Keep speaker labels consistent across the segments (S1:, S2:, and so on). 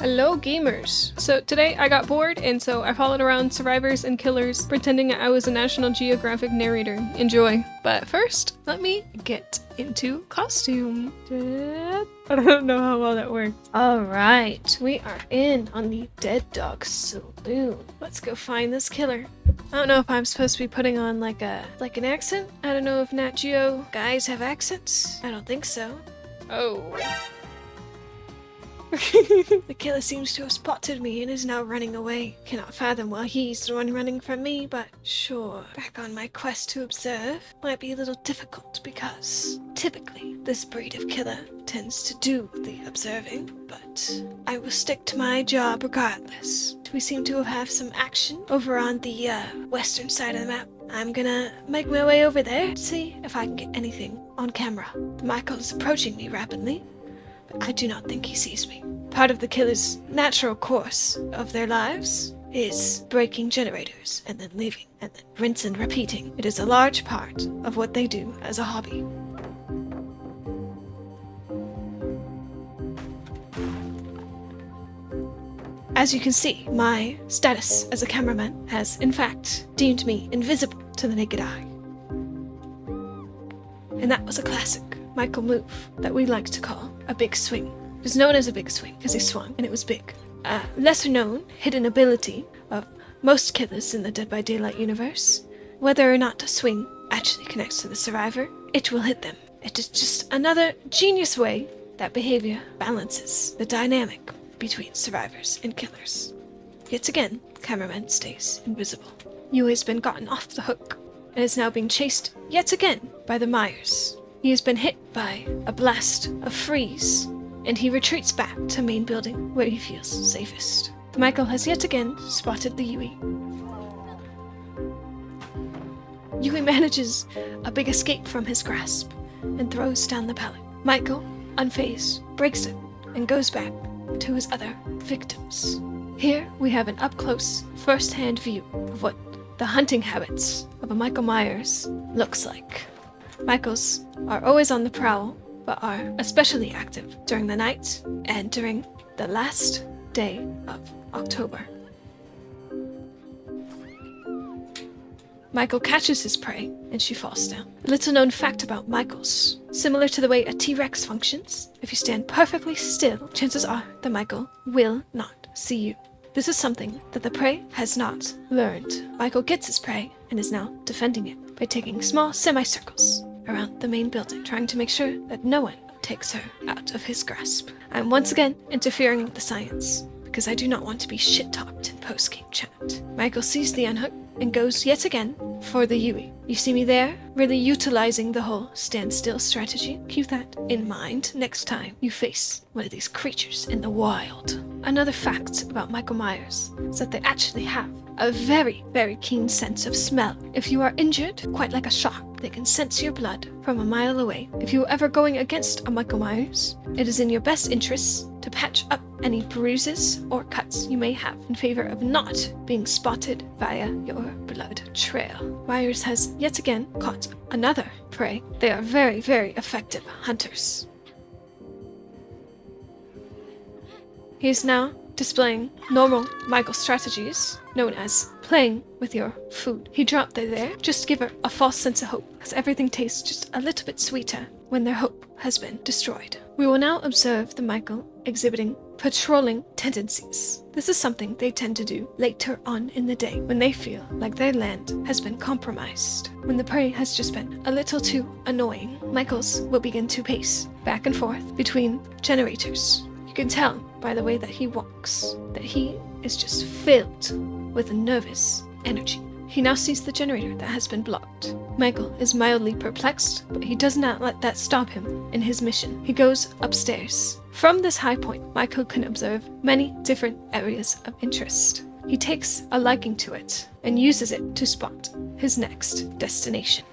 S1: Hello gamers! So today I got bored and so I followed around survivors and killers pretending I was a National Geographic narrator. Enjoy! But first, let me get into costume. I don't know how well that works. Alright, we are in on the Dead Dog Saloon. Let's go find this killer. I don't know if I'm supposed to be putting on like an accent. I don't know if Nat Geo guys have accents. I don't think so. Oh. The killer seems to have spotted me and is now running away. Cannot fathom why he's the one running from me, but sure. Back on my quest to observe might be a little difficult because typically this breed of killer tends to do the observing, but I will stick to my job regardless. We seem to have some action over on the western side of the map. I'm gonna make my way over there to see if I can get anything on camera. Michael is approaching me rapidly, but I do not think he sees me. Part of the killer's natural course of their lives is breaking generators and then leaving and then rinse and repeating. It is a large part of what they do as a hobby. As you can see, my status as a cameraman has in fact deemed me invisible to the naked eye. And that was a classic Michael move that we like to call a big swing. It was known as a big swing because he swung and it was big. A lesser known hidden ability of most killers in the Dead by Daylight universe. Whether or not a swing actually connects to the survivor, it will hit them. It is just another genius way that behavior balances the dynamic between survivors and killers. Yet again, the cameraman stays invisible. Yue has been gotten off the hook and is now being chased yet again by the Myers. He has been hit by a blast of freeze, and he retreats back to main building where he feels safest. Michael has yet again spotted the Yue. Yue manages a big escape from his grasp and throws down the pallet. Michael, unfazed, breaks it and goes back to his other victims. Here we have an up-close, first-hand view of what the hunting habits of a Michael Myers looks like. Michaels are always on the prowl, but are especially active during the night and during the last day of October. Michael catches his prey and she falls down. A little known fact about Michaels: similar to the way a T-Rex functions, if you stand perfectly still, chances are that Michael will not see you. This is something that the prey has not learned. Michael gets his prey and is now defending it by taking small semicircles around the main building, trying to make sure that no one takes her out of his grasp. I'm once again interfering with the science, because I do not want to be shit-talked in post-game chat. Michael sees the unhook and goes yet again for the Yue. You see me there, really utilizing the whole standstill strategy. Keep that in mind next time you face one of these creatures in the wild. Another fact about Michael Myers is that they actually have a very, very keen sense of smell. If you are injured, quite like a shark, they can sense your blood from a mile away. If you are ever going against a Michael Myers, it is in your best interests to patch up any bruises or cuts you may have in favor of not being spotted via your blood trail. Myers has yet again caught another prey. They are very, very effective hunters. He is now displaying normal Michael strategies, known as playing with your food. He dropped it there just to give her a false sense of hope, because everything tastes just a little bit sweeter when their hope has been destroyed. We will now observe the Michael exhibiting patrolling tendencies. This is something they tend to do later on in the day when they feel like their land has been compromised. When the prey has just been a little too annoying, Michaels will begin to pace back and forth between generators. You can tell by the way that he walks that he is just filled with nervous energy. He now sees the generator that has been blocked. Michael is mildly perplexed, but he does not let that stop him in his mission. He goes upstairs. From this high point, Michael can observe many different areas of interest. He takes a liking to it and uses it to spot his next destination.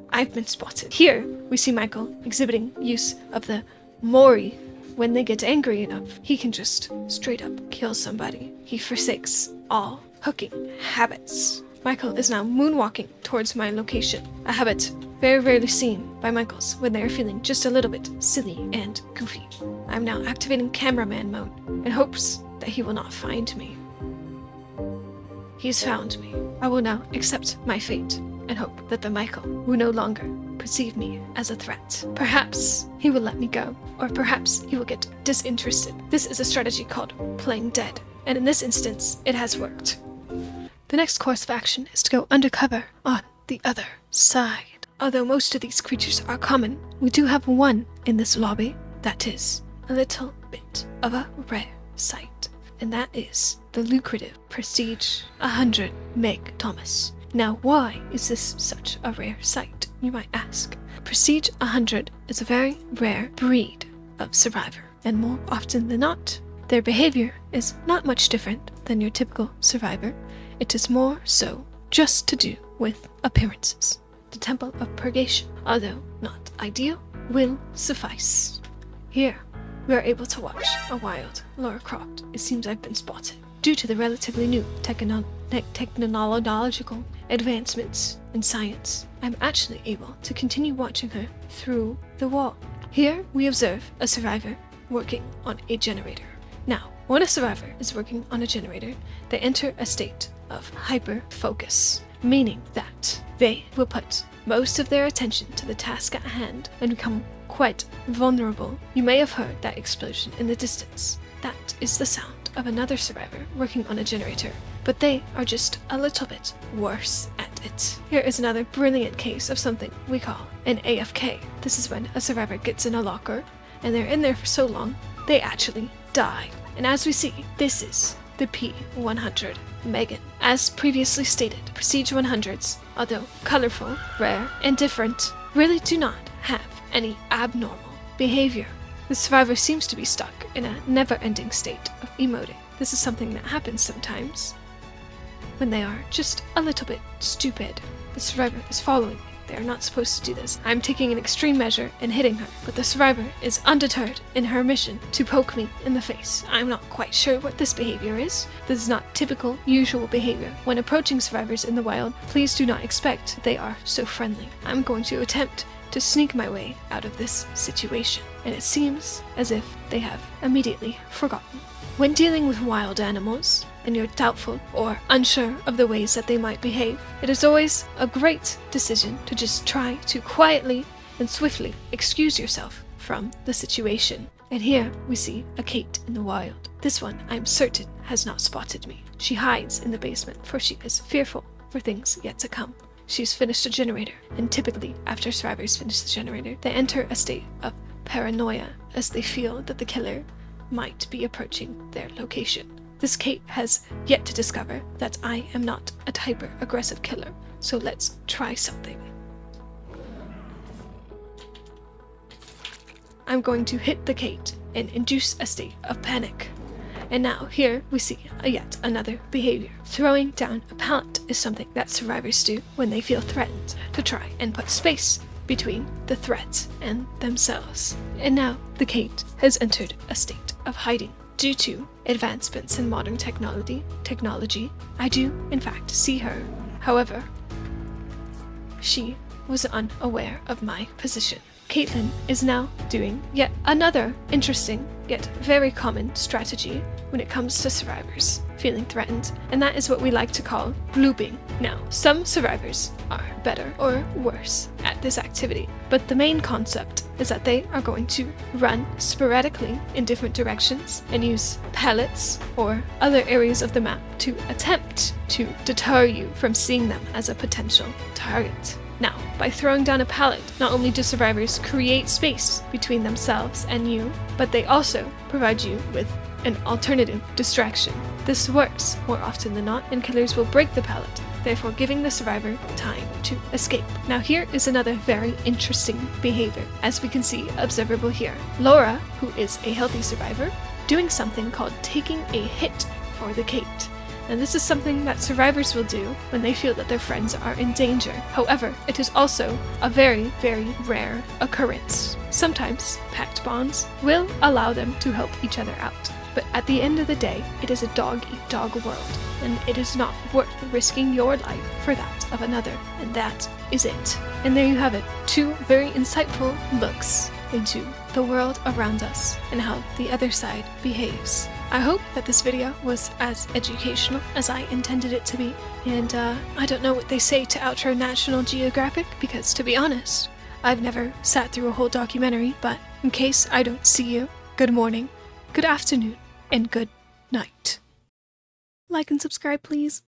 S1: I've been spotted. Here, we see Michael exhibiting use of the Mori. When they get angry enough, he can just straight up kill somebody. He forsakes all hooking habits. Michael is now moonwalking towards my location, a habit very rarely seen by Michaels when they are feeling just a little bit silly and goofy. I'm now activating cameraman mode in hopes that he will not find me. He's found me. I will now accept my fate and hope that the Michael will no longer perceive me as a threat. Perhaps he will let me go, or perhaps he will get disinterested. This is a strategy called playing dead, and in this instance, it has worked. The next course of action is to go undercover on the other side. Although most of these creatures are common, we do have one in this lobby that is a little bit of a rare sight, and that is the lucrative Prestige 100 Meg Thomas. Now, why is this such a rare sight, you might ask? Prestige 100 is a very rare breed of survivor, and more often than not, their behavior is not much different than your typical survivor. It is more so just to do with appearances. The Temple of Purgation, although not ideal, will suffice. Here, we are able to watch a wild Lara Croft. It seems I've been spotted. Due to the relatively new technological advancements in science, I'm actually able to continue watching her through the wall. Here, we observe a survivor working on a generator. Now, when a survivor is working on a generator, they enter a state of hyper-focus, meaning that they will put most of their attention to the task at hand and become quite vulnerable. You may have heard that explosion in the distance. That is the sound of another survivor working on a generator, but they are just a little bit worse at it. Here is another brilliant case of something we call an AFK. This is when a survivor gets in a locker and they're in there for so long, they actually die. And as we see, this is the P100 Megan. As previously stated, Prestige 100s, although colorful, rare, and different, really do not have any abnormal behavior. The survivor seems to be stuck in a never-ending state of emoting. This is something that happens sometimes when they are just a little bit stupid. The survivor is following me. They are not supposed to do this. I'm taking an extreme measure and hitting her, but the survivor is undeterred in her mission to poke me in the face. I'm not quite sure what this behavior is. This is not typical, usual behavior. When approaching survivors in the wild, please do not expect they are so friendly. I'm going to attempt to sneak my way out of this situation, and it seems as if they have immediately forgotten. When dealing with wild animals, and you're doubtful or unsure of the ways that they might behave, it is always a great decision to just try to quietly and swiftly excuse yourself from the situation. And here we see a Kate in the wild. This one, I'm certain, has not spotted me. She hides in the basement, for she is fearful for things yet to come. She's finished a generator, and typically after survivors finish the generator, they enter a state of paranoia as they feel that the killer might be approaching their location. This Kate has yet to discover that I am not a hyper-aggressive killer, so let's try something. I'm going to hit the Kate and induce a state of panic. And now here we see yet another behavior. Throwing down a pallet is something that survivors do when they feel threatened, to try and put space between the threat and themselves. And now the Kate has entered a state of hiding. Due to advancements in modern technology, I do in fact see her. However, she was unaware of my position. Caitlin is now doing yet another interesting yet very common strategy when it comes to survivors feeling threatened, and that is what we like to call looping. Now, some survivors are better or worse at this activity, but the main concept is that they are going to run sporadically in different directions and use pallets or other areas of the map to attempt to deter you from seeing them as a potential target. Now, by throwing down a pallet, not only do survivors create space between themselves and you, but they also provide you with an alternative distraction. This works more often than not, and killers will break the pallet, therefore giving the survivor time to escape. Now here is another very interesting behavior, as we can see observable here. Laura, who is a healthy survivor, doing something called taking a hit for the Kate. And this is something that survivors will do when they feel that their friends are in danger. However, it is also a very, very rare occurrence. Sometimes, pact bonds will allow them to help each other out. But at the end of the day, it is a dog-eat-dog world, and it is not worth risking your life for that of another. And that is it. And there you have it. 2 very insightful looks into the world around us and how the other side behaves. I hope that this video was as educational as I intended it to be, and I don't know what they say to outro National Geographic, because to be honest, I've never sat through a whole documentary, but in case I don't see you, good morning, good afternoon, and good night. Like and subscribe, please.